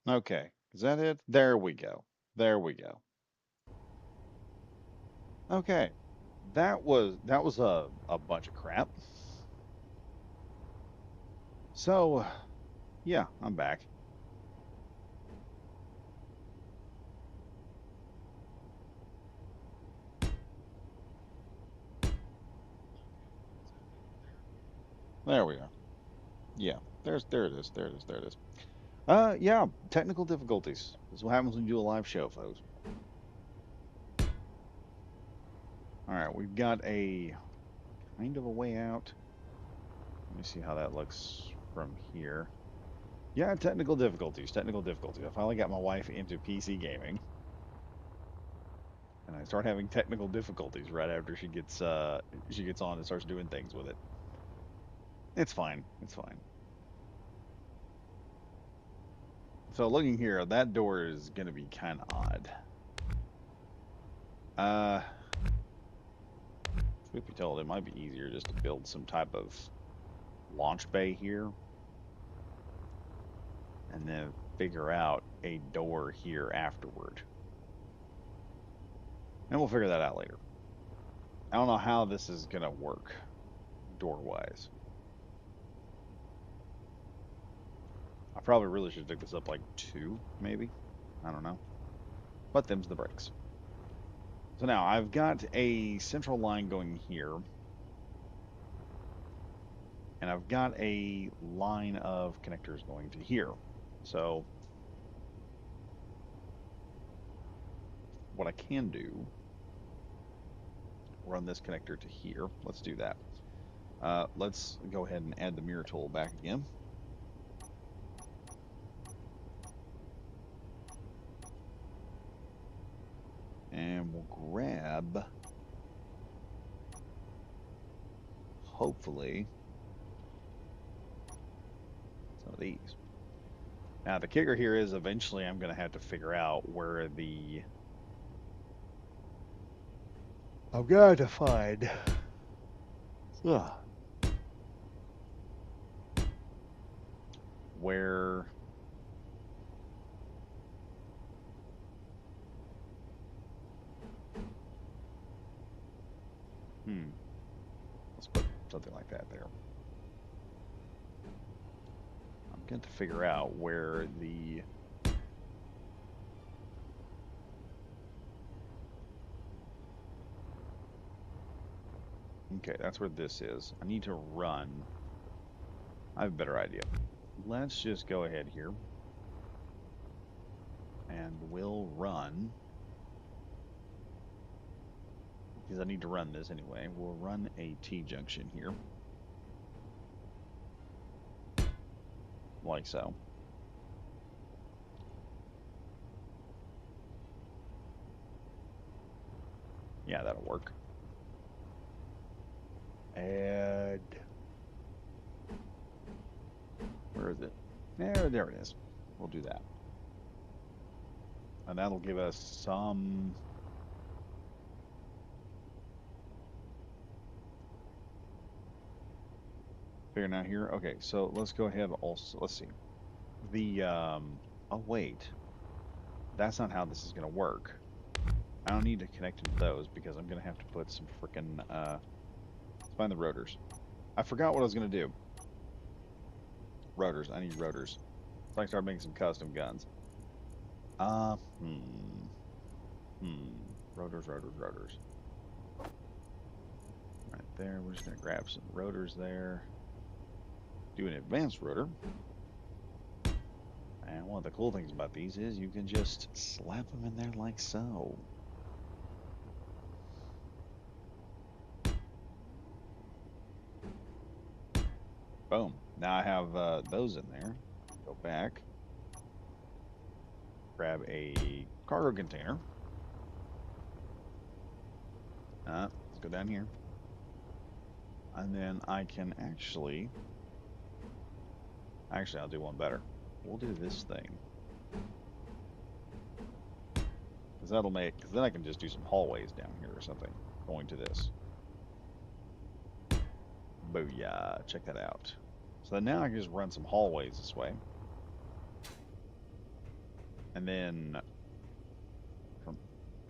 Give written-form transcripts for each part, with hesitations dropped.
Okay, is that it? There we go. There we go. Okay, that was a bunch of crap. So yeah, I'm back. There we are. Yeah, there it is. There it is. There it is. Yeah, technical difficulties. This is what happens when you do a live show, folks. All right, we've got a kind of a way out. Let me see how that looks from here. Yeah, technical difficulties. Technical difficulties. I finally got my wife into PC gaming, and I start having technical difficulties right after she gets on and starts doing things with it. It's fine. It's fine. So looking here, that door is gonna be kind of odd. Uh, Truth be told, it might be easier just to build some type of launch bay here and then figure out a door here afterward. And we'll figure that out later. I don't know how this is gonna work door-wise. I probably really should have took this up like two, maybe. I don't know. But them's the breaks. So now I've got a central line going here, and I've got a line of connectors going to here. So what I can do, run this connector to here. Let's do that. Let's go ahead and add the mirror tool back again. And we'll grab, hopefully, some of these. Now, the kicker here is eventually I'm going to have to figure out where the... I've got to find... Ugh, where... Hmm. Let's put something like that there. I'm going to figure out where the... Okay, that's where this is. I need to run. I have a better idea. Let's just go ahead here. And we'll run. Because I need to run this anyway. We'll run a T-junction here. Like so. Yeah, that'll work. And where is it? There it is. We'll do that. And that'll give us some... Figuring out here. Okay, so let's go ahead also. Let's see. The, oh wait. That's not how this is going to work. I don't need to connect to those because I'm going to have to put some freaking, let's find the rotors. I forgot what I was going to do. Rotors. I need rotors. So I can start making some custom guns. Uh, hmm. Hmm. Rotors, rotors, rotors. Right there. We're just going to grab some rotors there. Do an advanced rotor. And one of the cool things about these is you can just slap them in there like so. Boom. Now I have those in there. Go back. Grab a cargo container. Let's go down here. And then I can actually... Actually, I'll do one better. We'll do this thing. Because that'll make... Because then I can just do some hallways down here or something. Going to this. Booyah. Check that out. So now I can just run some hallways this way. And then from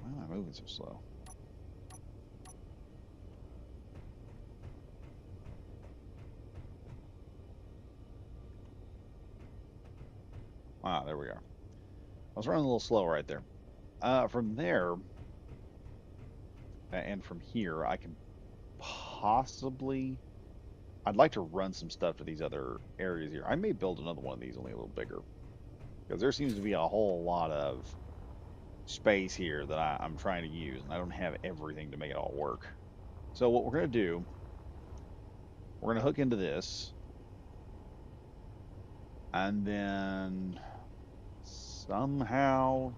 why am I moving so slow? Ah, there we are. I was running a little slow right there. From there and from here, I can possibly. I'd like to run some stuff to these other areas here. I may build another one of these, only a little bigger, because there seems to be a whole lot of space here that I'm trying to use, and I don't have everything to make it all work. So what we're going to do, we're going to hook into this, and then somehow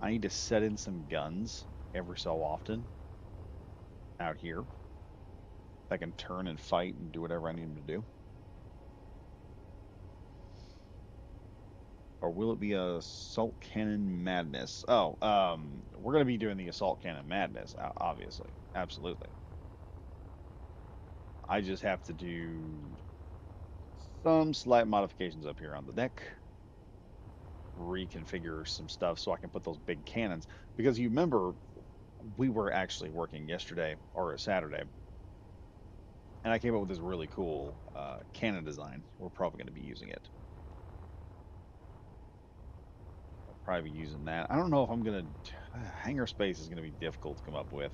I need to set in some guns every so often out here that can turn and fight and do whatever I need them to do. Or will it be a assault cannon madness? Oh, we're gonna be doing the assault cannon madness, obviously, absolutely. I just have to do some slight modifications up here on the deck, reconfigure some stuff so I can put those big cannons. Because you remember, we were actually working yesterday or a Saturday, and I came up with this really cool cannon design. We're probably going to be using it. I'll probably be using that. I don't know if I'm gonna. Hangar space is gonna be difficult to come up with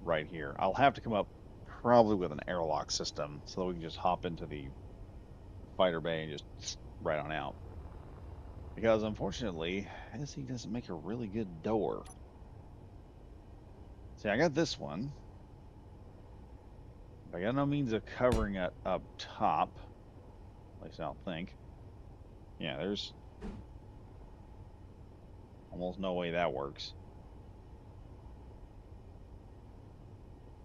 right here. I'll have to come up probably with an airlock system so that we can just hop into the fighter bay and just right on out. Because unfortunately, SE doesn't make a really good door. See, I got this one. But I got no means of covering it up top. At least I don't think. Yeah, there's almost no way that works.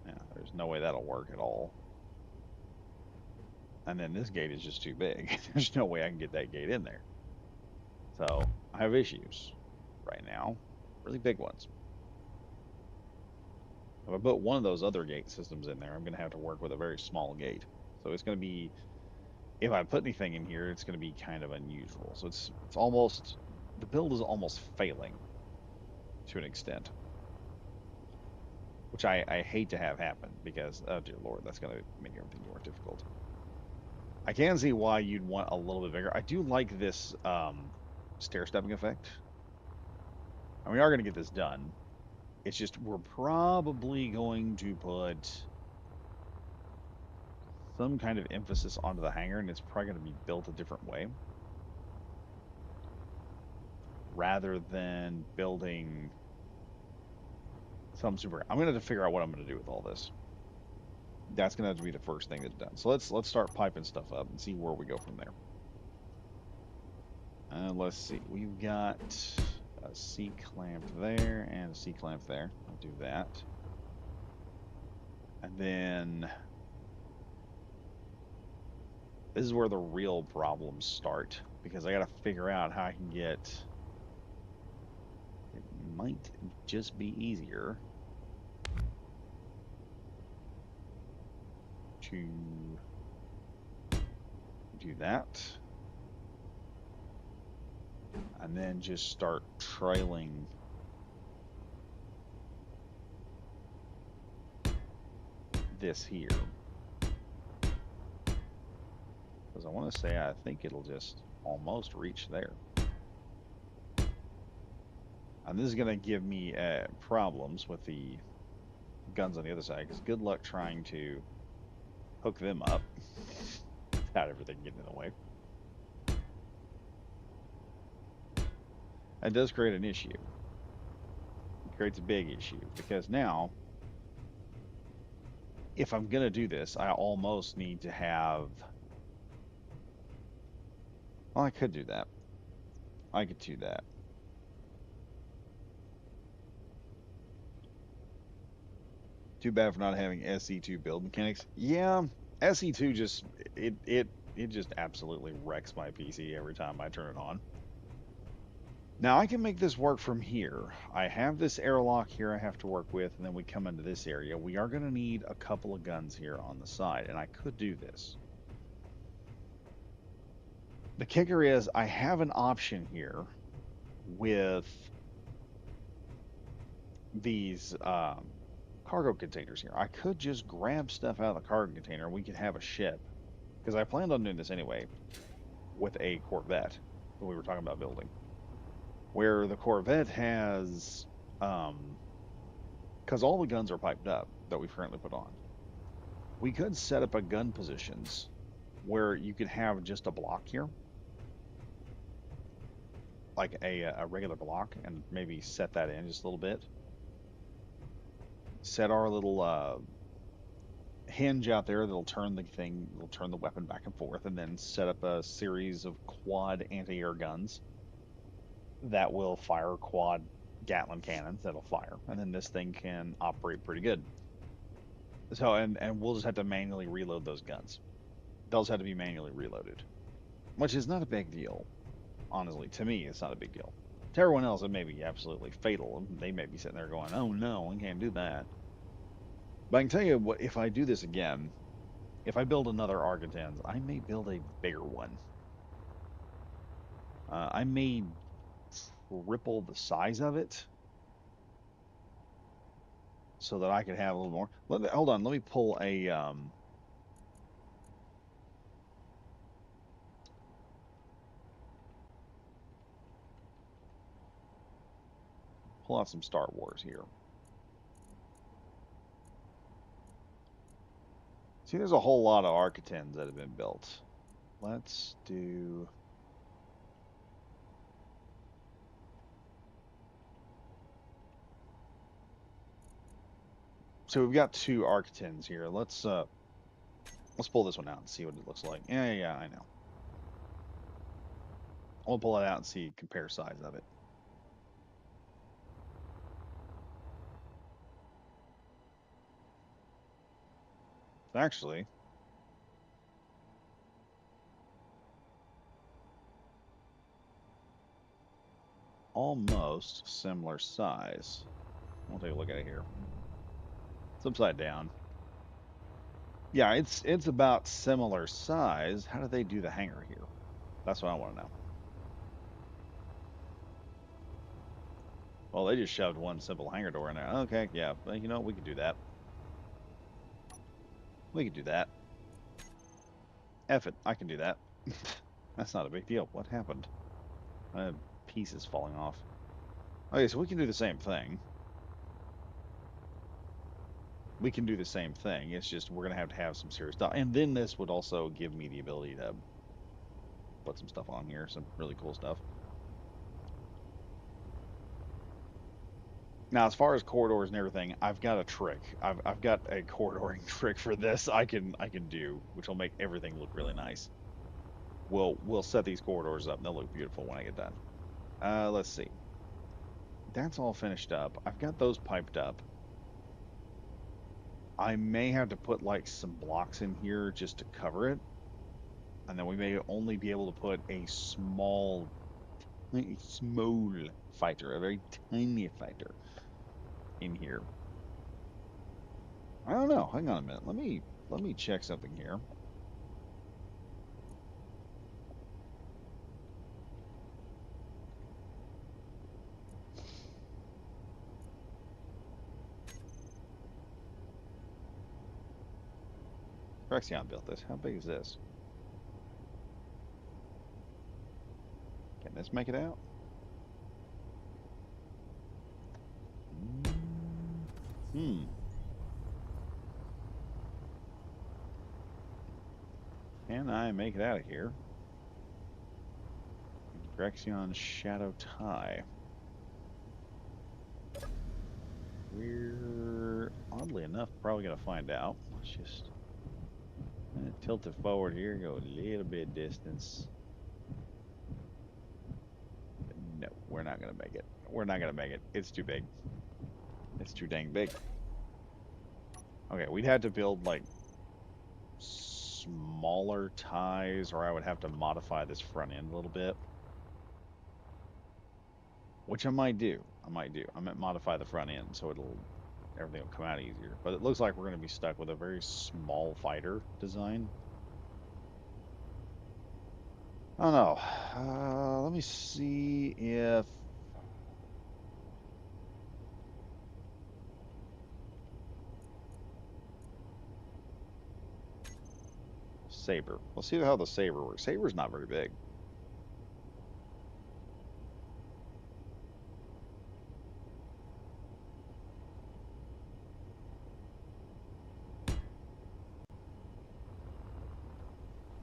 Yeah, there's no way that'll work at all. And then this gate is just too big. There's no way I can get that gate in there. So I have issues right now, really big ones. If I put one of those other gate systems in there, I'm going to have to work with a very small gate. So it's going to be, if I put anything in here, it's going to be kind of unusual. So it's almost, the build is almost failing to an extent, which I hate to have happen because, oh dear Lord, that's going to make everything more difficult. I can see why you'd want a little bit bigger. I do like this stair stepping effect. And we are going to get this done. It's just we're probably going to put some kind of emphasis onto the hangar, and it's probably going to be built a different way rather than building some super. I'm going to have to figure out what I'm going to do with all this. That's going to have to be the first thing that's done. So let's start piping stuff up and see where we go from there. Let's see. We've got a C clamp there and a C clamp there. I'll do that. And then this is where the real problems start because I got to figure out how I can get. It might just be easier to do that and then just start trailing this here. Because I want to say I think it'll just almost reach there. And this is going to give me problems with the guns on the other side because good luck trying to hook them up without everything getting in the way. That does create an issue. It creates a big issue because now, if I'm going to do this, I almost need to have. Well, I could do that. I could do that. Too bad for not having SE2 build mechanics. Yeah, SE2 just it just absolutely wrecks my PC every time I turn it on. Now I can make this work from here. I have this airlock here I have to work with, and then we come into this area. We are going to need a couple of guns here on the side, and I could do this. The kicker is I have an option here with these cargo containers here. I could just grab stuff out of the cargo container and we could have a ship. Because I planned on doing this anyway with a Corvette that we were talking about building. Where the Corvette has, because all the guns are piped up that we've currently put on, we could set up a gun positions where you could have just a block here, like a regular block, and maybe set that in just a little bit. Set our little hinge out there that'll turn the thing, will turn the weapon back and forth, and then set up a series of quad anti-air guns that will fire quad Gatling cannons that'll fire, and then this thing can operate pretty good. So, and we'll just have to manually reload those guns. Those have to be manually reloaded, which is not a big deal. Honestly, to me, it's not a big deal. To everyone else, it may be absolutely fatal. They may be sitting there going, "Oh no, I can't do that." But I can tell you what: if I do this again, if I build another Argentans, I may build a bigger one. I may triple the size of it so that I could have a little more. Hold on, let me pull out some Star Wars here. See, there's a whole lot of Architens that have been built. Let's do. So we've got two Architens here. Let's pull this one out and see what it looks like. Yeah, I know. I'll pull it out and see compare size of it. Actually, almost similar size. We'll take a look at it here. It's upside down. Yeah, it's about similar size. How do they do the hanger here? That's what I want to know. Well, they just shoved one simple hanger door in there. Okay, yeah, but you know, we could do that. We could do that. F it, I can do that. That's not a big deal. What happened? Pieces falling off. Okay, so we can do the same thing. We can do the same thing. It's just we're gonna have to have some serious stuff. And then this would also give me the ability to put some stuff on here, some really cool stuff. Now, as far as corridors and everything, I've got a trick. I've got a corridoring trick for this I can do, which will make everything look really nice. We'll set these corridors up and they'll look beautiful when I get done. Let's see. That's all finished up. I've got those piped up. I may have to put like some blocks in here just to cover it. And then we may only be able to put a small fighter, a very tiny fighter in here. I don't know. Hang on a minute. Let me check something here. Rexion built this. How big is this? Can this make it out? Hmm. Can I make it out of here? Rexion Shadow Tie. We're oddly enough probably gonna find out. Let's just tilt it forward here, go a little bit distance. No, we're not gonna make it. We're not gonna make it. It's too big. It's too dang big. Okay, we'd have to build like smaller ties, or I would have to modify this front end a little bit. which I might do. I might do. I might modify the front end so everything will come out easier. But it looks like we're going to be stuck with a very small fighter design. I don't know. Let me see if Saber. Let's see how the Saber works. Saber's not very big.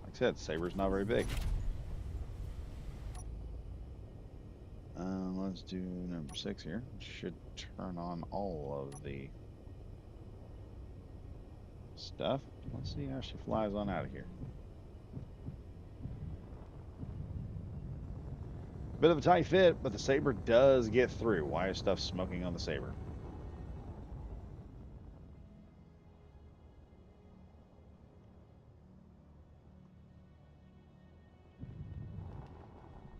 Like I said, Saber's not very big. Let's do number 6 here. Should turn on all of the stuff. Let's see how she flies on out of here. Bit of a tight fit, but the Saber does get through. Why is stuff smoking on the Saber?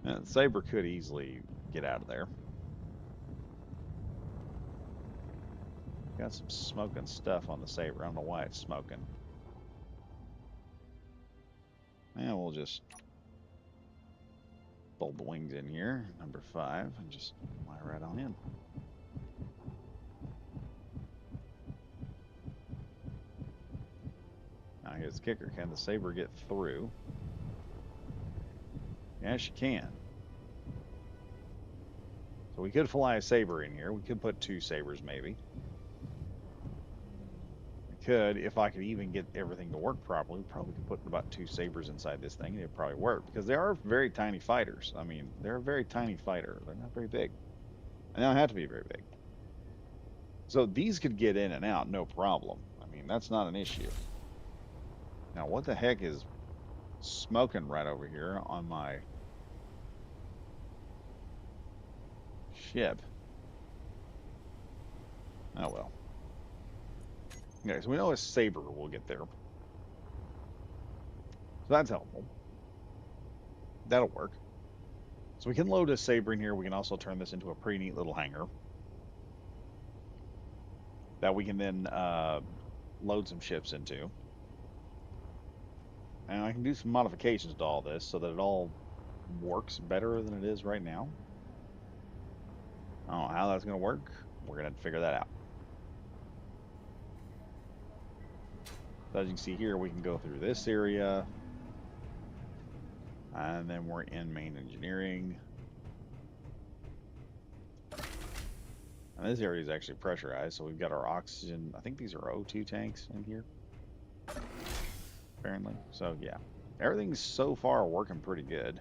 The Saber could easily get out of there. Got some smoking stuff on the Saber. I don't know why it's smoking. And we'll just fold the wings in here, number 5, and just fly right on in. Now here's the kicker. Can the Saber get through? Yes, she can. So we could fly a Saber in here. We could put 2 Sabers maybe. We could, if I could even get everything to work properly, we probably could put about 2 Sabers inside this thing. It'd probably work because they are very tiny fighters. I mean, they're a very tiny fighter. They're not very big. And they don't have to be very big. So these could get in and out, no problem. I mean, that's not an issue. Now, what the heck is smoking right over here on my ship? Oh well. Okay, so we know a Saber will get there. So that's helpful. That'll work. So we can load a Saber in here. We can also turn this into a pretty neat little hangar that we can then load some ships into. And I can do some modifications to all this so that it all works better than it is right now. I don't know how that's going to work. We're going to figure that out. So as you can see here, we can go through this area. And then we're in main engineering. And this area is actually pressurized, so we've got our oxygen. I think these are O2 tanks in here, apparently. So yeah, everything's so far working pretty good.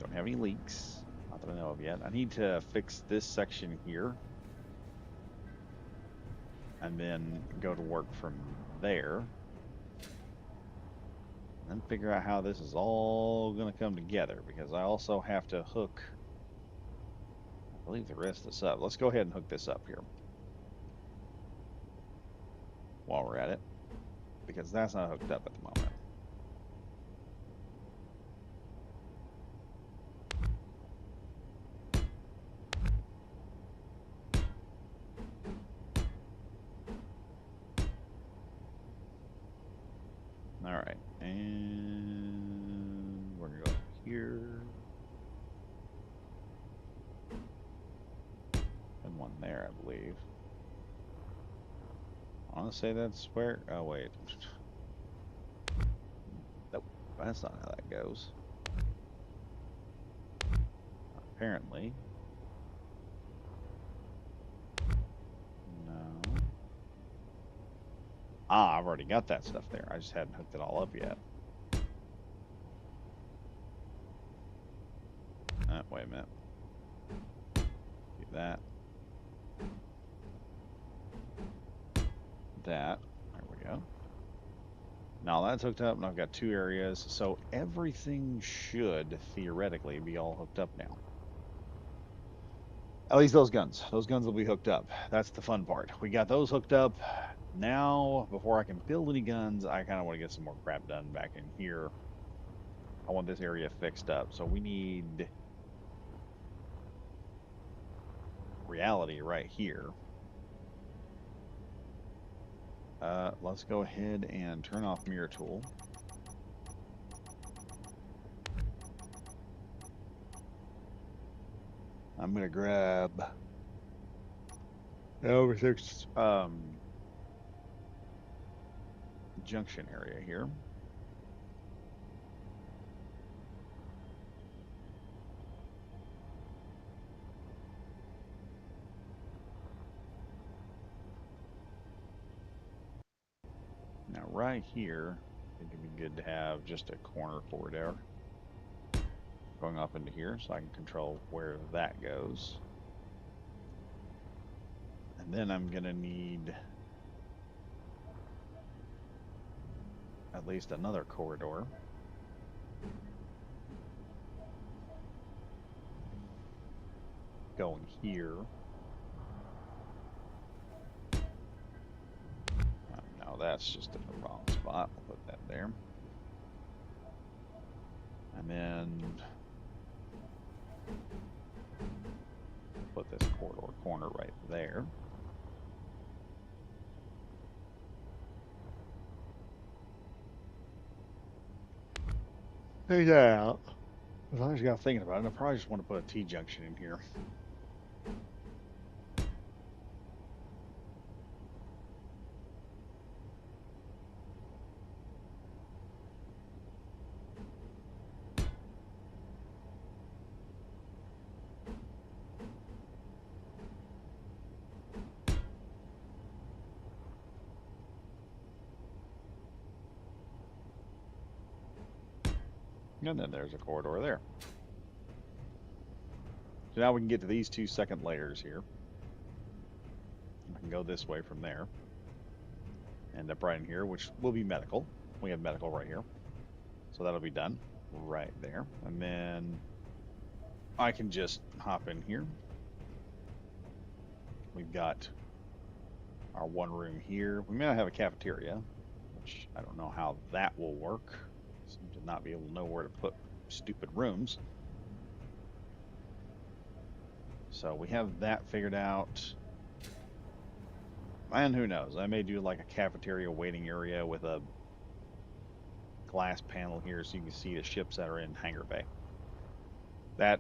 Don't have any leaks, not that I know of yet. I need to fix this section here, and then go to work from there. And then figure out how this is all going to come together, because I also have to hook, I believe, the rest of this up. Let's go ahead and hook this up here while we're at it, because that's not hooked up at the moment. All right, and we're gonna go here, and one there, I believe. I want to say that's where. Oh wait, nope, that's not how that goes. Apparently, no. Ah, I've already got that stuff there. I just hadn't hooked it all up yet. Wait a minute. Do that. That. There we go. Now that's hooked up, and I've got 2 areas, so everything should theoretically be all hooked up now. At least those guns. Those guns will be hooked up. That's the fun part. We got those hooked up. Now, before I can build any guns, I kind of want to get some more crap done back in here. I want this area fixed up. So we need reality right here. Let's go ahead and turn off mirror tool. I'm gonna grab over 6 junction area here. Now right here, I think it'd be good to have just a corner corridor going off into here so I can control where that goes. And then I'm gonna need at least another corridor. Going here. No, that's just in the wrong spot. We'll put that there. And then put this corridor corner right there. Take that out. As I just got thinking about it, I probably just want to put a T-junction in here. And then there's a corridor there. So now we can get to these 2 second layers here. I can go this way from there. End up right in here, which will be medical. We have medical right here. So that'll be done right there. And then I can just hop in here. We've got our one room here. We may not have a cafeteria, which I don't know how that will work. Seem to not be able to know where to put stupid rooms. So we have that figured out. And who knows? I may do like a cafeteria waiting area with a glass panel here so you can see the ships that are in Hangar Bay. That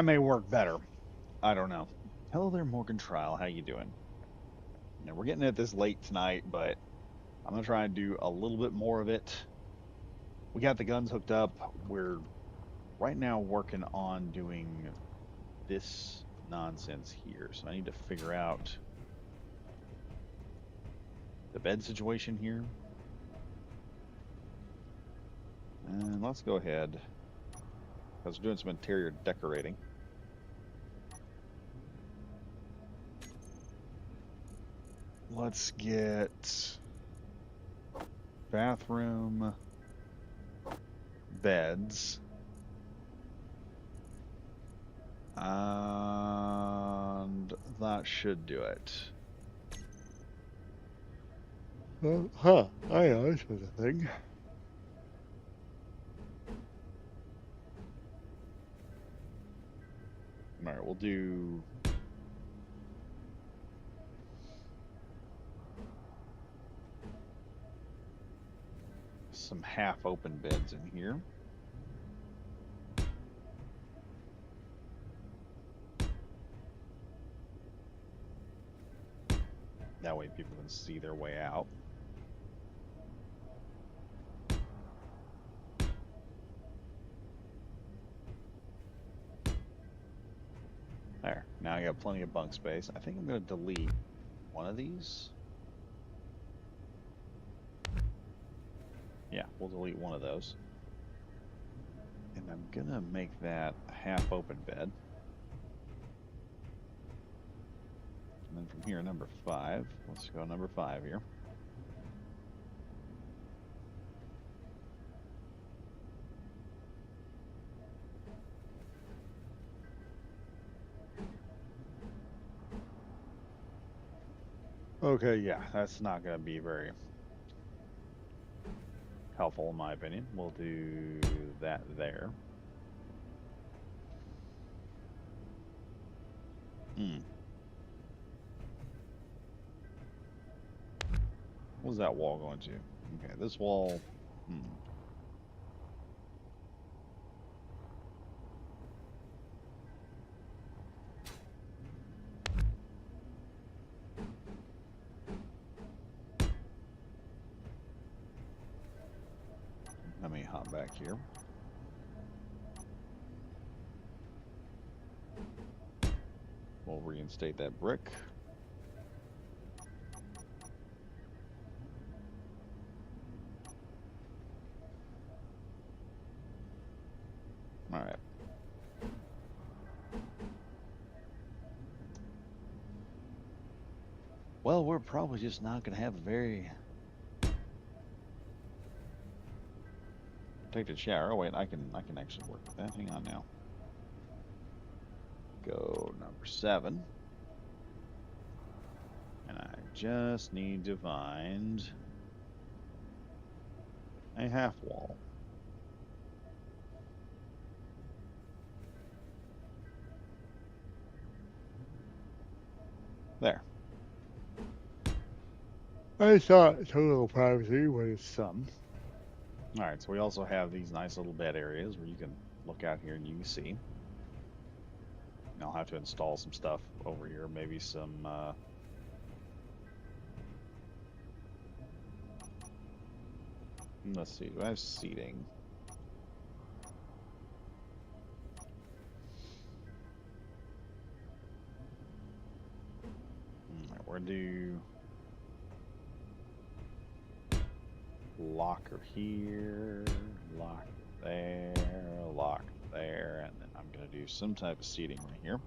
may work better. I don't know. Hello there, Morgan Trial. How you doing? Now, we're getting at this late tonight, but I'm going to try and do a little bit more of it. We got the guns hooked up. We're right now working on doing this nonsense here. So I need to figure out the bed situation here. And let's go ahead, because we're doing some interior decorating. Let's get bathroom, beds, and that should do it. I know, this was a thing. Alright, we'll do some half open beds in here. That way people can see their way out. There, now I got plenty of bunk space. I think I'm going to delete one of these. Yeah, we'll delete one of those. And I'm going to make that a half open bed. And then from here, number 5. Let's go number 5 here. Okay, yeah, that's not going to be very helpful in my opinion. We'll do that there. Hmm. What's that wall going to? Okay, this wall. Hmm. Let me hop back here. We'll reinstate that brick. All right. Well, we're probably just not going to have a very take a shower. Oh wait, I can actually work with that. Hang on now. Go number 7. And I just need to find a half wall. There. I thought total privacy was some. All right, so we also have these nice little bed areas where you can look out here and you can see. And I'll have to install some stuff over here, maybe some let's see, do I have seating? All right, we're gonna do locker here, lock there, lock there, and then I'm gonna do some type of seating right here.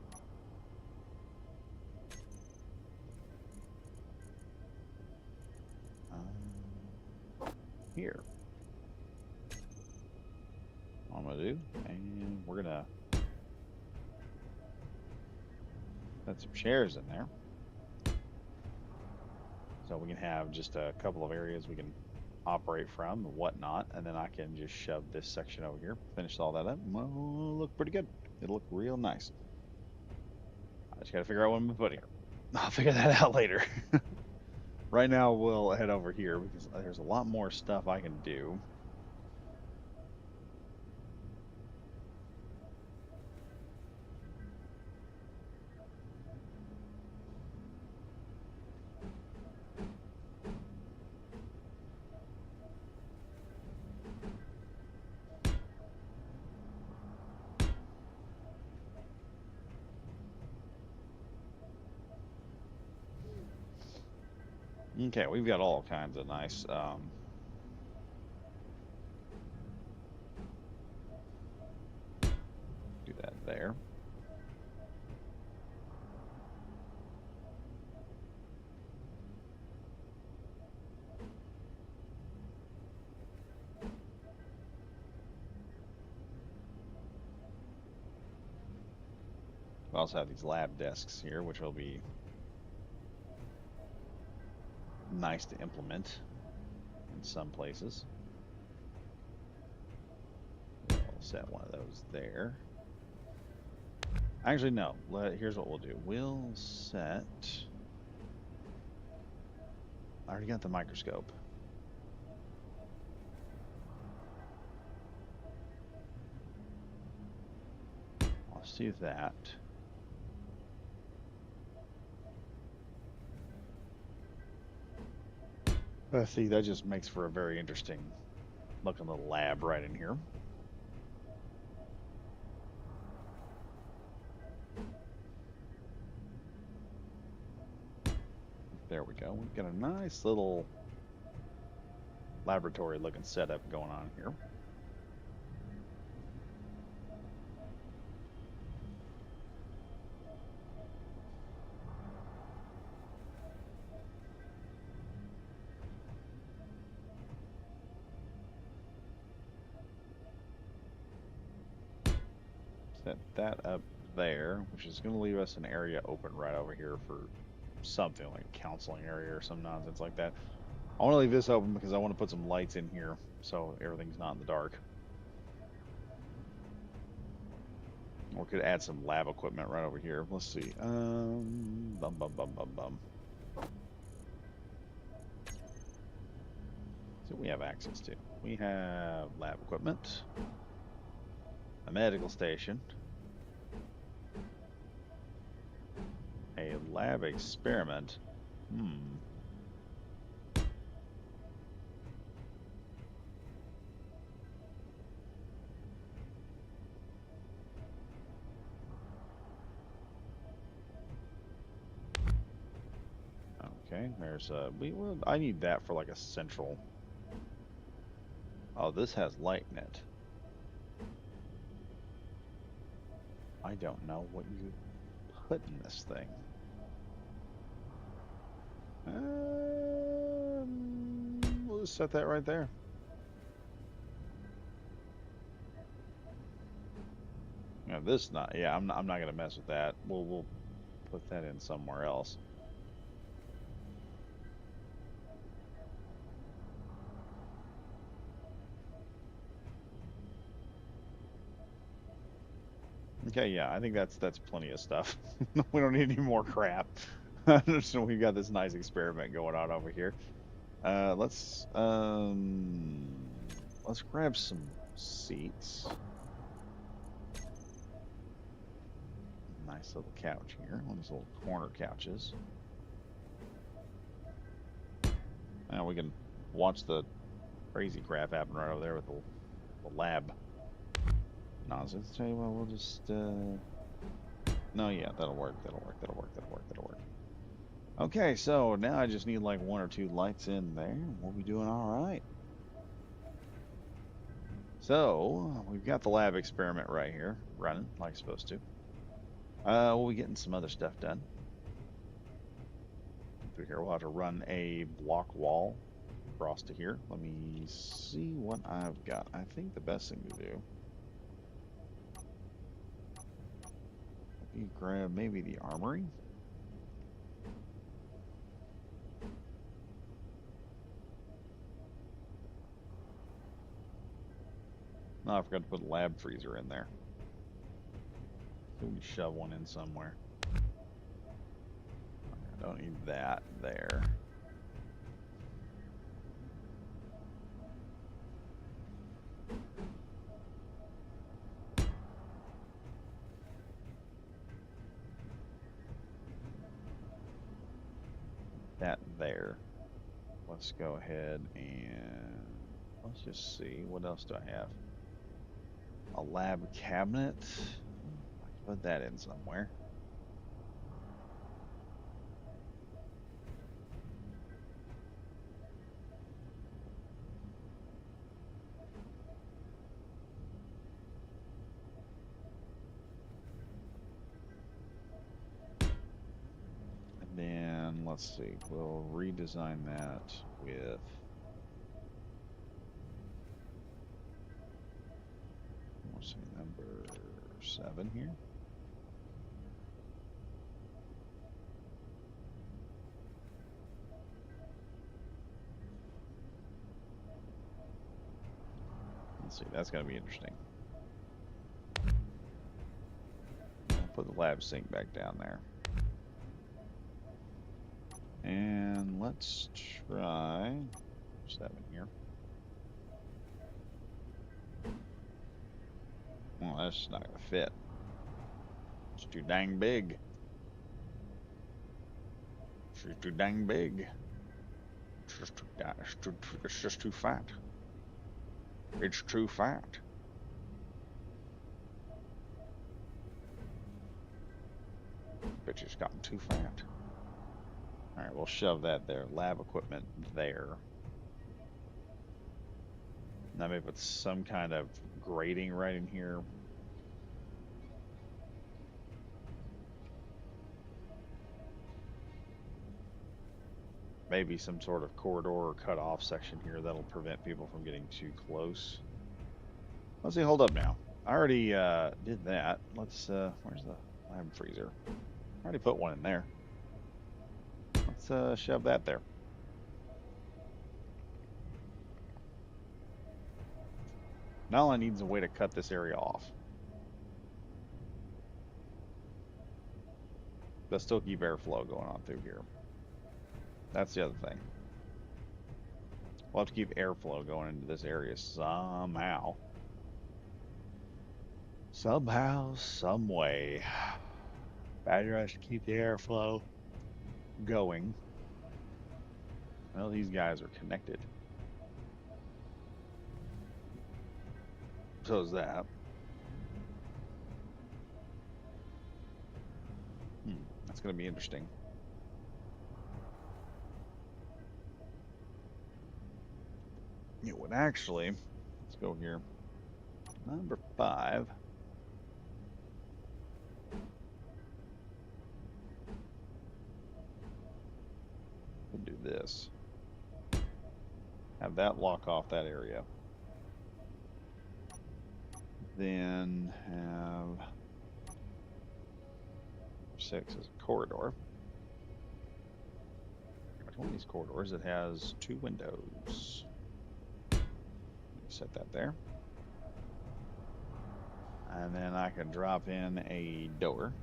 Here. I'm gonna do, and we're gonna put some chairs in there, so we can have just a couple of areas we can operate from and whatnot, and then I can just shove this section over here, finish all that up. Well, it'll look pretty good. It'll look real nice. I just gotta figure out what I'm gonna put here. I'll figure that out later. Right now, we'll head over here because there's a lot more stuff I can do. Okay, we've got all kinds of nice do that there. We also have these lab desks here, which will be nice to implement in some places. We'll set one of those there. Actually, no. Here's what we'll do. We'll set. I already got the microscope. Let's do that. See, that just makes for a very interesting looking little lab right in here. There we go. We've got a nice little laboratory looking setup going on here. Set that up there, which is going to leave us an area open right over here for something like a counseling area or some nonsense like that. I want to leave this open because I want to put some lights in here so everything's not in the dark. We could add some lab equipment right over here. Let's see. Bum bum bum bum bum. So we have access to. We have lab equipment, a medical station, a lab experiment. Hmm. Okay, there's a. I need that for like a central. Oh, this has light in it. I don't know what you put in this thing. We'll just set that right there. Yeah, this not. Yeah, I'm not gonna mess with that. We'll put that in somewhere else. Okay, yeah, I think that's plenty of stuff. We don't need any more crap. So we've got this nice experiment going on over here. Let's grab some seats. Nice little couch here. One of these little corner couches. Now we can watch the crazy crap happen right over there with the lab nonsense. Tell you what, we'll just no, yeah, that'll work. That'll work. That'll work. That'll work. That'll work. Okay, so now I just need like one or two lights in there. We'll be doing all right. So we've got the lab experiment right here running like it's supposed to. We'll be getting some other stuff done. Through here, we'll have to run a block wall across to here. Let me see what I've got. I think the best thing to do. Let me grab maybe the armory. No, I forgot to put a lab freezer in there. So we can shove one in somewhere. I don't need that there. That there. Let's go ahead and let's just see. What else do I have? A lab cabinet. I can put that in somewhere. And then let's see. We'll redesign that with let's see, number 7 here. Let's see, that's going to be interesting. I'll put the lab sink back down there. And let's try 7 here. Well, that's not going to fit. It's too dang big. It's too dang big. It's just too fat. It's too fat. Bitch, it's gotten too fat. Alright, we'll shove that there. Lab equipment there. Now maybe put some kind of grating right in here. Maybe some sort of corridor or cut off section here that'll prevent people from getting too close. Let's see, hold up now. I already did that. Let's, where's the lab freezer? I already put one in there. Let's shove that there. Now all I need is a way to cut this area off. But still keep airflow going on through here. That's the other thing. We'll have to keep airflow going into this area somehow. Somehow, some way. Badger has to keep the airflow going. Well, these guys are connected. So is that. That's going to be interesting. It would actually, let's go here. Number 5. We'll do this. Have that lock off that area. Then have 6 as a corridor. One of these corridors that has 2 windows. Set that there. And then I can drop in a door.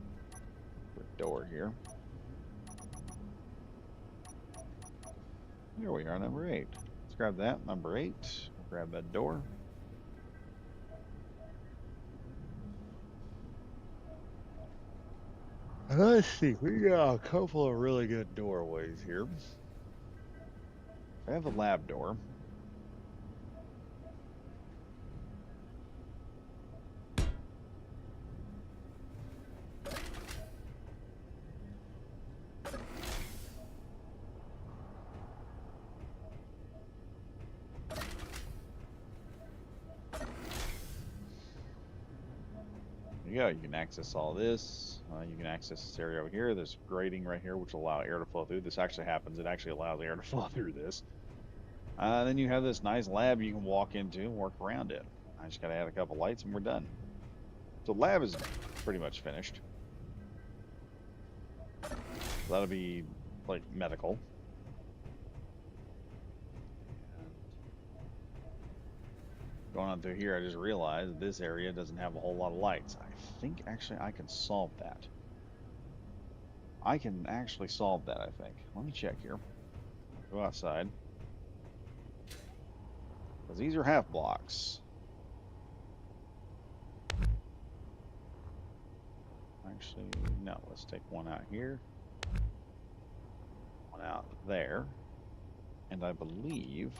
Door here. Here we are, number 8. Let's grab that, number 8. We'll grab that door. Let's see, we got a couple of really good doorways here. I have a lab door. There you go, you can access all this. You can access this area over here. There's grating right here, which will allow air to flow through. This actually happens. It actually allows air to flow through this. Then you have this nice lab you can walk into and work around it. I just got to add a couple lights and we're done. So lab is pretty much finished. That'll be like medical. Going on through here, I just realized this area doesn't have a whole lot of lights. I think actually I can solve that. I can actually solve that, I think. Let me check here. Go outside. Because these are half blocks. Actually, no, let's take one out here. One out there. And I believe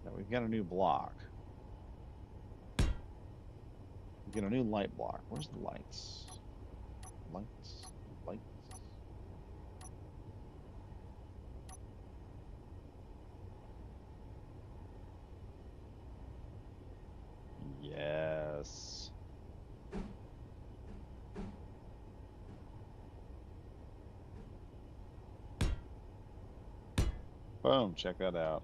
that we've got a new block. We get a new light block. Where's the lights? Lights. Yes. Boom, check that out.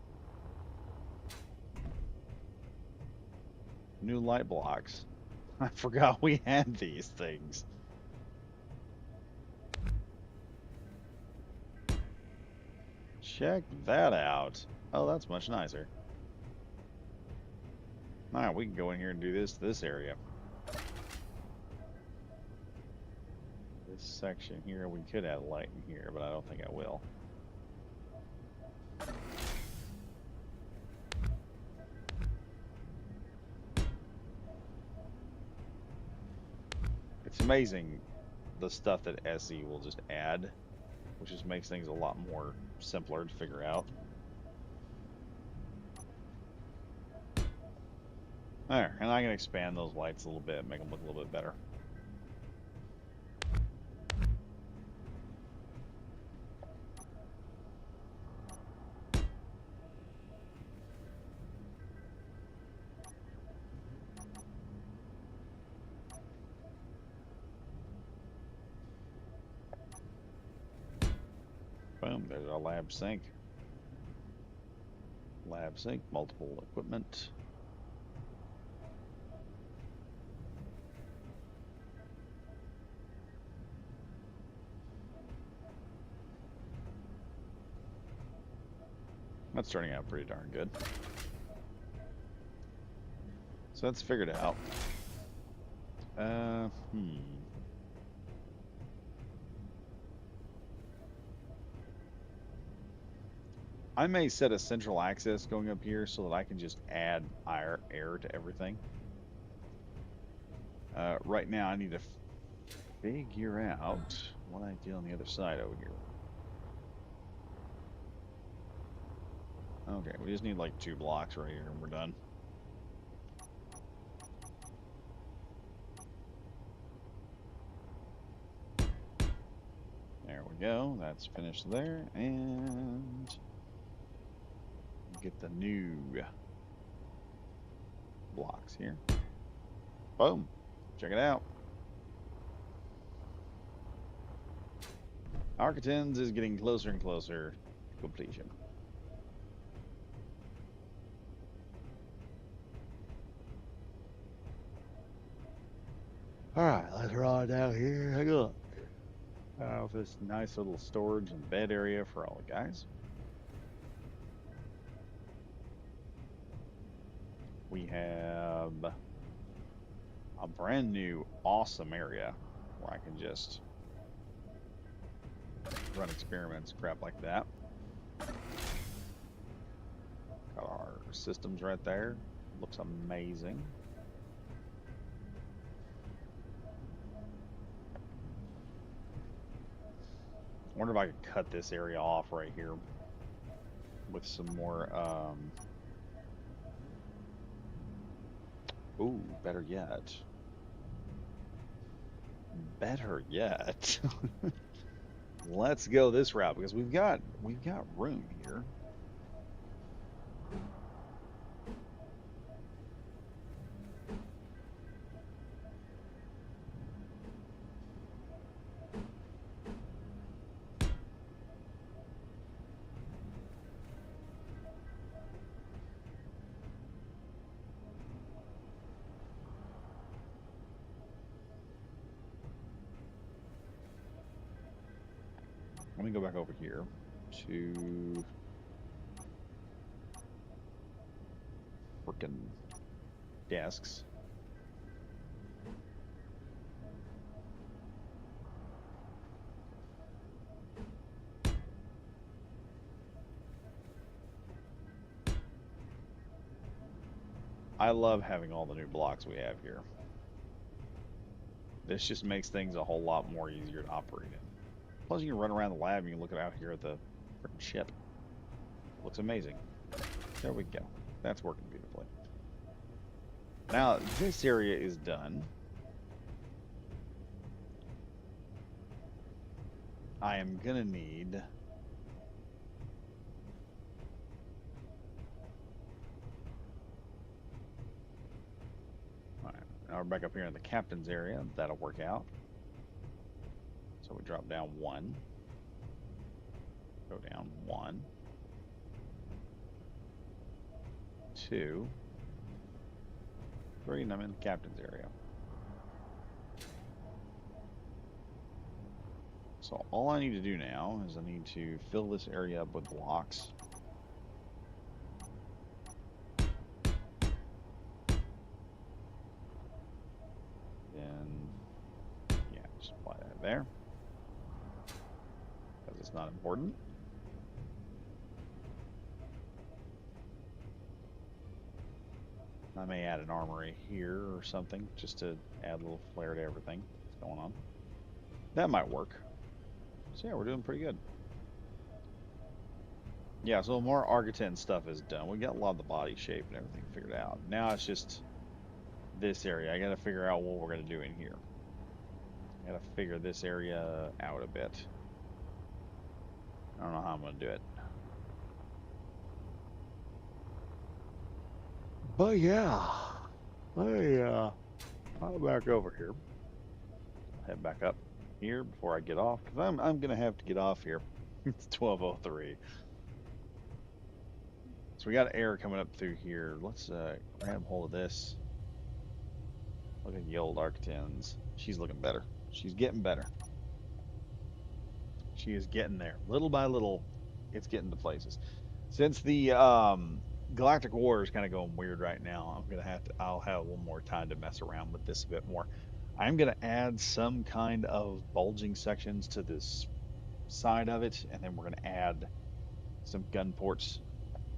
New light blocks. I forgot we had these things. Check that out. Oh, that's much nicer. Alright, we can go in here and do this area. This section here, we could add light in here, but I don't think I will. It's amazing the stuff that SE will just add, which just makes things a lot more simpler to figure out. There, and I can expand those lights a little bit, make them look a little bit better. Boom, there's our lab sink. Lab sink, multiple equipment. That's turning out pretty darn good. So that's figured out. I may set a central access going up here so that I can just add air to everything. Right now, I need to figure out what I do on the other side over here. Okay, we just need like 2 blocks right here and we're done. There we go. That's finished there. And get the new blocks here. Boom. Check it out. Architens is getting closer and closer to completion. All right, let's run down here. Hang on. This nice little storage and bed area for all the guys. We have a brand new awesome area where I can just run experiments, crap like that. Got our systems right there. Looks amazing. I wonder if I could cut this area off right here with some more. Ooh, better yet. Better yet. Let's go this route because we've got room here. Let me go back over here to frickin' desks. I love having all the new blocks we have here. This just makes things a whole lot more easier to operate in. Plus, you can run around the lab and you can look out here at the freaking ship. Looks amazing. There we go. That's working beautifully. Now, this area is done. I am gonna need... Alright, now we're back up here in the captain's area. That'll work out. So we drop down 1. Go down 1. 2. 3, and I'm in the captain's area. So all I need to do now is I need to fill this area up with blocks. Then, yeah, just apply that there. Because it's not important. I may add an armory here or something just to add a little flair to everything that's going on. That might work. So yeah, we're doing pretty good. Yeah, so more Argatan stuff is done. We got a lot of the body shape and everything figured out. Now it's just this area. I got to figure out what we're going to do in here. I got to figure this area out a bit. I don't know how I'm going to do it. But yeah, I'll back over here. Head back up here before I get off because I'm gonna have to get off here. It's 12:03. So we got air coming up through here. Let's grab hold of this. Look at the old Arctins. She's looking better. She's getting better. She is getting there. Little by little, it's getting to places. Since the Galactic War is kind of going weird right now, I'll have a little more time to mess around with this a bit more. I'm gonna add some kind of bulging sections to this side of it, and then we're gonna add some gun ports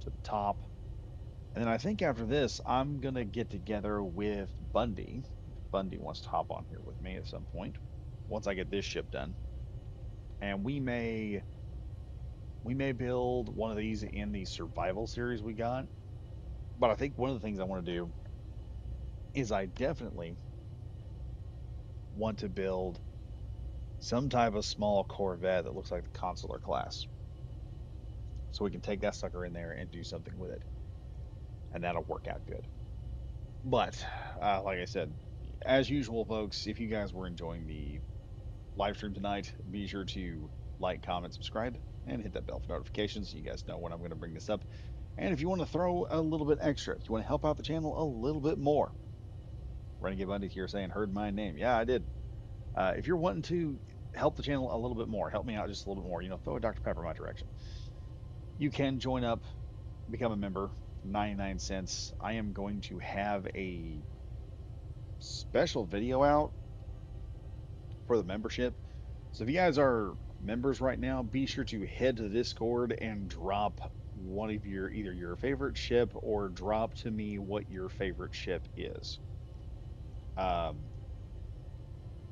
to the top. And then I think after this, I'm gonna get together with Bundy. Bundy wants to hop on here with me at some point once I get this ship done. And we may build one of these in the survival series we got. But I think one of the things I want to do is I definitely want to build some type of small Corvette that looks like the consular class. So we can take that sucker in there and do something with it. And that'll work out good. But like I said, as usual, folks, if you guys were enjoying the live stream tonight, be sure to like, comment, subscribe, and hit that bell for notifications so you guys know when I'm going to bring this up. And if you want to throw a little bit extra, if you want to help out the channel a little bit more, Renegade Bundy here saying, heard my name. Yeah, I did. If you're wanting to help the channel a little bit more, help me out just a little bit more, throw a Dr. Pepper my direction. You can join up, become a member, 99 cents. I am going to have a special video out for the membership. So if you guys are members right now, be sure to head to the Discord and drop one of your either your favorite ship or drop to me what your favorite ship is. Um,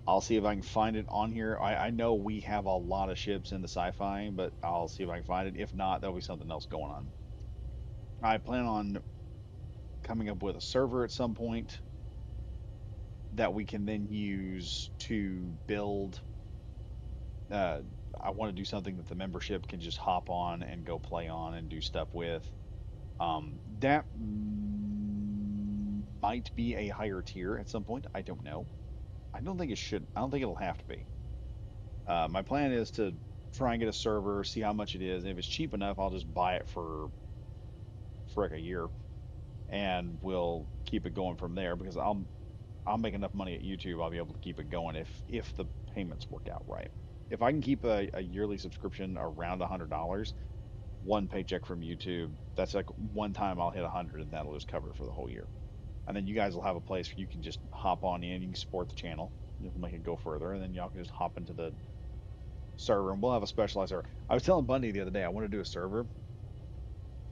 I'll see if I can find it on here. I know we have a lot of ships in the sci-fi, but I'll see if I can find it. If not, there'll be something else going on. I plan on coming up with a server at some point that we can then use to build. Uh, I want to do something that the membership can just hop on and go play on and do stuff with. That might be a higher tier at some point. I don't know. I don't think it should. I don't think it'll have to be. My plan is to try and get a server, see how much it is. And if it's cheap enough, I'll just buy it for like a year, and we'll keep it going from there because I'll make enough money at YouTube. I'll be able to keep it going if the payments work out right. If I can keep a yearly subscription around $100, one paycheck from YouTube, that's like one time I'll hit 100, and that'll just cover it for the whole year. And then you guys will have a place where you can just hop on in. You can support the channel. You'll make it go further, and then y'all can just hop into the server, and we'll have a specialized server. I was telling Bundy the other day I want to do a server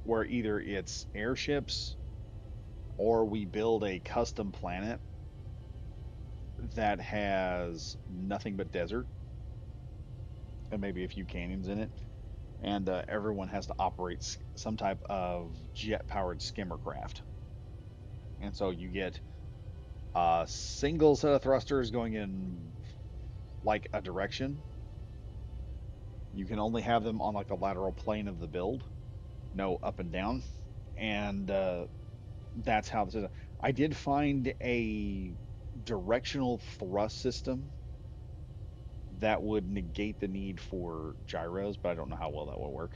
where either it's airships or we build a custom planet that has nothing but desert and maybe a few canyons in it, and everyone has to operate some type of jet-powered skimmer craft. And so you get a single set of thrusters going in like a direction. You can only have them on like the lateral plane of the build, no up and down. And that's how this is. I did find a directional thrust system that would negate the need for gyros, but I don't know how well that will work.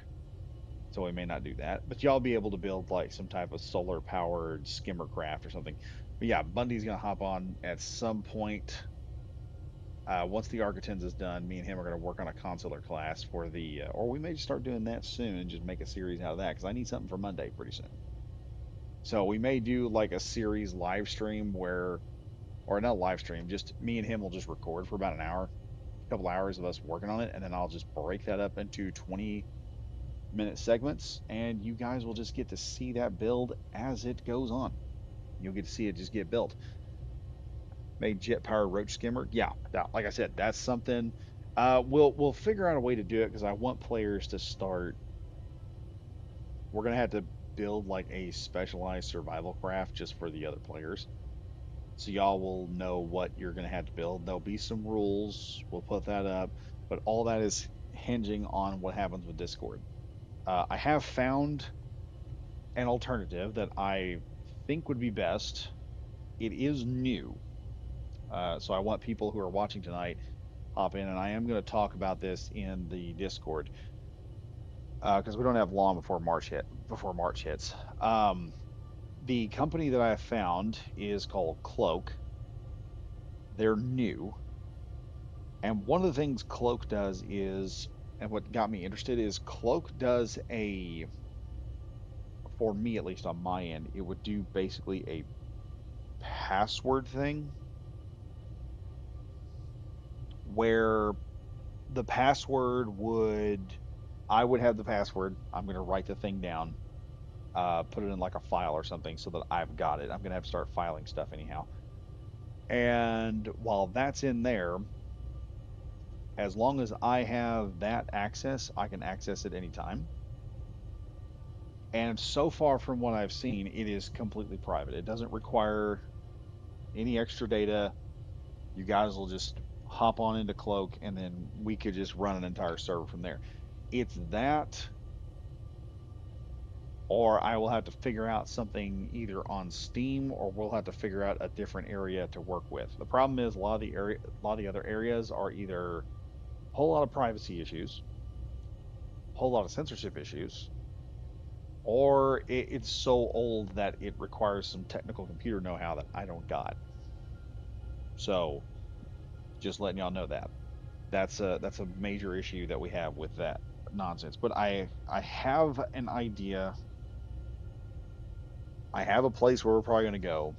So we may not do that. But y'all be able to build like some type of solar powered skimmer craft or something. But yeah, Bundy's gonna hop on at some point. Once the Architens is done, me and him are going to work on a consular class for the, or we may just start doing that soon and just make a series out of that because I need something for Monday pretty soon. So we may do like a series live stream where, or not live stream, just me and him will just record for about an hour, a couple hours of us working on it, and then I'll just break that up into 20-minute segments, and you guys will just get to see that build as it goes on. You'll get to see it just get built. Made jet power roach skimmer. Yeah, like I said, that's something. We'll figure out a way to do it because I want players to start. We're gonna have to build like a specialized survival craft just for the other players, so y'all will know what you're gonna have to build. There'll be some rules. We'll put that up, but all that is hinging on what happens with Discord. I have found an alternative that I think would be best. It is new, so I want people who are watching tonight hop in, and I am going to talk about this in the Discord because we don't have long before March hits. The company that I have found is called Cloak. They're new, and one of the things Cloak does is, and what got me interested is Cloak does a, for me at least on my end, it would do basically a password thing where the password would I would have the password. I'm going to write the thing down, put it in like a file or something so that I've got it. I'm going to have to start filing stuff anyhow. And while that's in there, as long as I have that access, I can access it anytime. And so far from what I've seen, it is completely private. It doesn't require any extra data. You guys will just hop on into Cloak and then we could just run an entire server from there. It's that, or I will have to figure out something either on Steam or we'll have to figure out a different area to work with. The problem is a lot of the other areas are either a whole lot of privacy issues, a whole lot of censorship issues, or it's so old that it requires some technical computer know-how that I don't got. So just letting y'all know that that's a major issue that we have with that nonsense. But I have an idea. I have a place where we're probably going to go,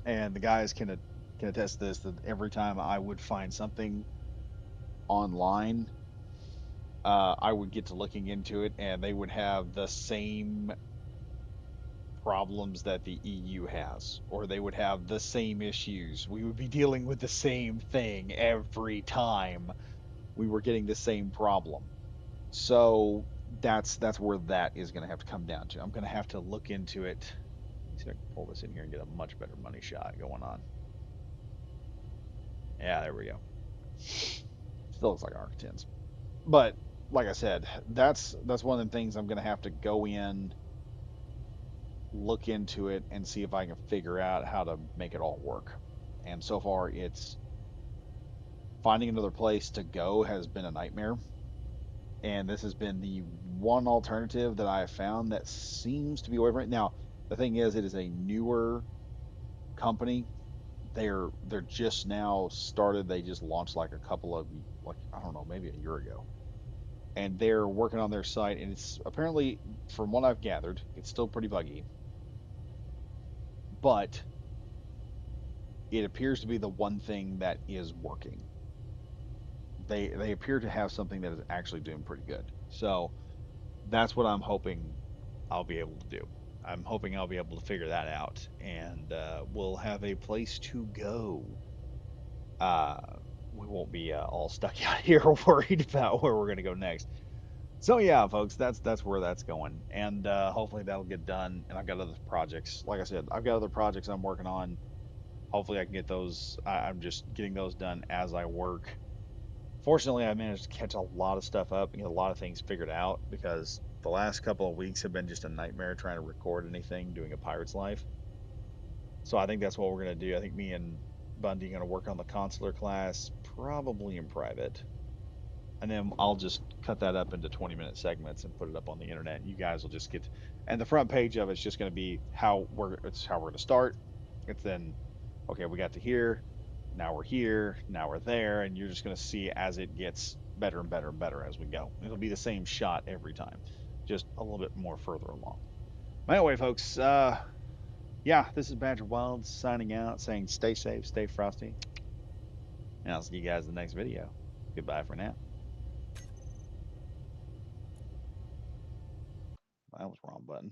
and the guys can attest this that every time I would find something online, I would get to looking into it, and they would have the same problems that the EU has, or they would have the same issues. We would be dealing with the same thing every time we were getting the same problem. So that's where that is going to have to come down to. I'm going to have to look into it. Let me see if I can pull this in here and get a much better money shot going on. Yeah, there we go. Still looks like Arc 10s. But like I said, that's one of the things I'm going to have to go in, look into it, and see if I can figure out how to make it all work. And so far, it's finding another place to go has been a nightmare. And this has been the one alternative that I have found that seems to be working. Now, the thing is, it is a newer company. They're just now started. They just launched like a couple of like I don't know, maybe a year ago, and they're working on their site. And it's apparently, from what I've gathered, it's still pretty buggy, but it appears to be the one thing that is working. They appear to have something that is actually doing pretty good. So that's what I'm hoping I'll be able to do. I'm hoping I'll be able to figure that out, and we'll have a place to go. Uh, we won't be all stuck out here worried about where we're going to go next. So yeah, folks, that's where that's going, and hopefully that'll get done. And I've got other projects. Like I said, I've got other projects I'm working on. Hopefully I can get those. I'm just getting those done as I work. Fortunately, I managed to catch a lot of stuff up and get a lot of things figured out because the last couple of weeks have been just a nightmare trying to record anything doing a pirate's life. So I think that's what we're going to do. I think me and Bundy are going to work on the consular class, probably in private. And then I'll just cut that up into 20-minute segments and put it up on the internet. You guys will just get, and the front page of it's just going to be it's how we're going to start. It's then, okay, we got to here, now we're there, and you're just going to see as it gets better and better and better as we go. It'll be the same shot every time, just a little bit more further along. Anyway, folks, yeah, this is Badger Wild signing out, saying stay safe, stay frosty, and I'll see you guys in the next video. Goodbye for now. That was the wrong button.